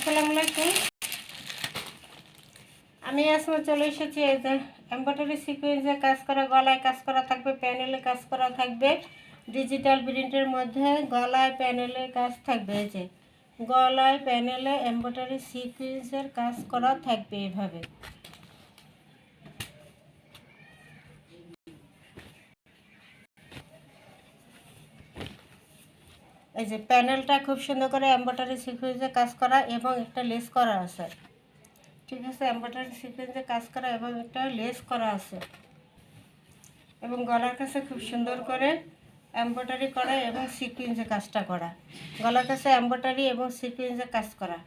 আসসালামু আলাইকুম। আমি আজকে চলে এসেছি এই যে এমব্রয়ডারি সিকোয়েন্সে কাজ করা, গলায় কাজ করা থাকবে, প্যানেলে কাজ করা থাকবে, ডিজিটাল প্রিন্টের মধ্যে গলায় প্যানেলে কাজ থাকবে। এই যে গলায় প্যানেলে এমব্রয়ডারি সিকোয়েন্সের কাজ করা থাকবে এভাবে। এই যে প্যানেলটা খুব সুন্দর করে এমব্রয়ডারি সিকোয়েন্সে কাজ করা এবং একটা লেস করা আছে। ঠিক আছে, এমব্রয়ডারি সিকোয়েন্সে কাজ করা এবং একটা লেস করা আছে এবং গলার কাছে খুব সুন্দর করে এমব্রয়ডারি করা এবং সিকোয়েন্সে কাজটা করা। গলার কাছে এমব্রয়ডারি এবং সিকোয়েন্সে কাজ করা।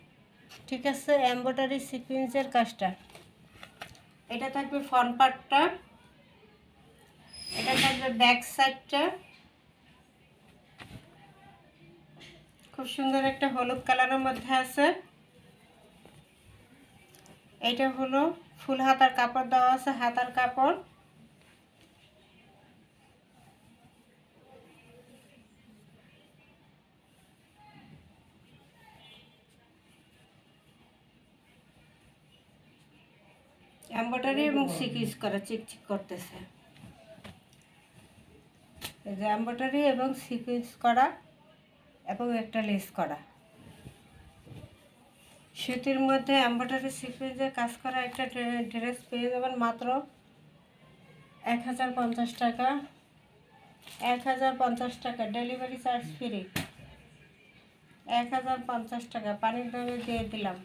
ঠিক আছে, এমব্রয়ডারি সিকোয়েন্সের কাজটা এটা থাকবে ফ্রন্ট পার্টটা, এটা থাকবে ব্যাক সাইডটা। খুব সুন্দর একটা হলুদ কালারের মধ্যে আছে। এটা হলো ফুল হাতার কাপড় দেওয়া আছে, হাতার কাপড়। এমব্রয়ডারি এবং সিকোয়েন্স করা, চিকচিক করতেছে। এই যে এমব্রয়ডারি এবং সিকোয়েন্স করা এবং একটা লেস করা। সুতির মধ্যে এমব্রয়ডারি সিকোয়েন্সের কাজ করা একটা ড্রেস পেয়ে যাবেন মাত্র 1050 টাকা। 1050 টাকা, ডেলিভারি চার্জ ফ্রি। 1050 টাকা পানির দামে দিয়ে দিলাম।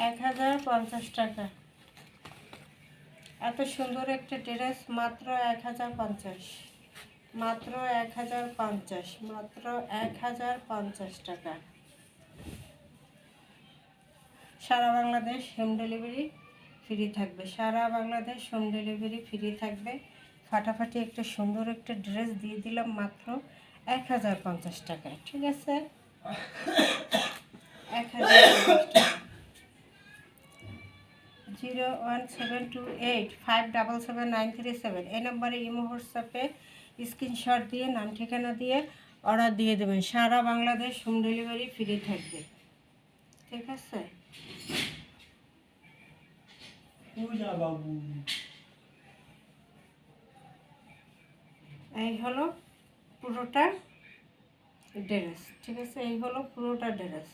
1050 টাকা। এত সুন্দর একটা ড্রেস মাত্র 1050, মাত্র 1050, মাত্র 1050 টাকা। সারা বাংলাদেশ হোম ডেলিভারি ফ্রি থাকবে, সারা বাংলাদেশ হোম ডেলিভারি ফ্রি থাকবে। ফাটাফাটি একটা সুন্দর একটা ড্রেস দিয়ে দিলাম মাত্র 1050 টাকায়। ঠিক আছে, 1050 টাকা। 01728577937 এই নম্বরে ইমো হোয়াটসঅ্যাপে স্ক্রিনশট দিয়ে নাম ঠিকানা দিয়ে অর্ডার দিয়ে দেবেন। সারা বাংলাদেশ হোম ডেলিভারি ফ্রি থাকবে। ঠিক আছে, এই হলো পুরোটা ড্রেস। ঠিক আছে, এই হলো পুরোটা ড্রেস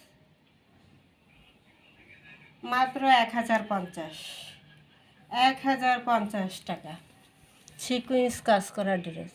মাত্র 1050, 1050 টাকা। সিকোয়েন্স কাজ করা ড্রেস।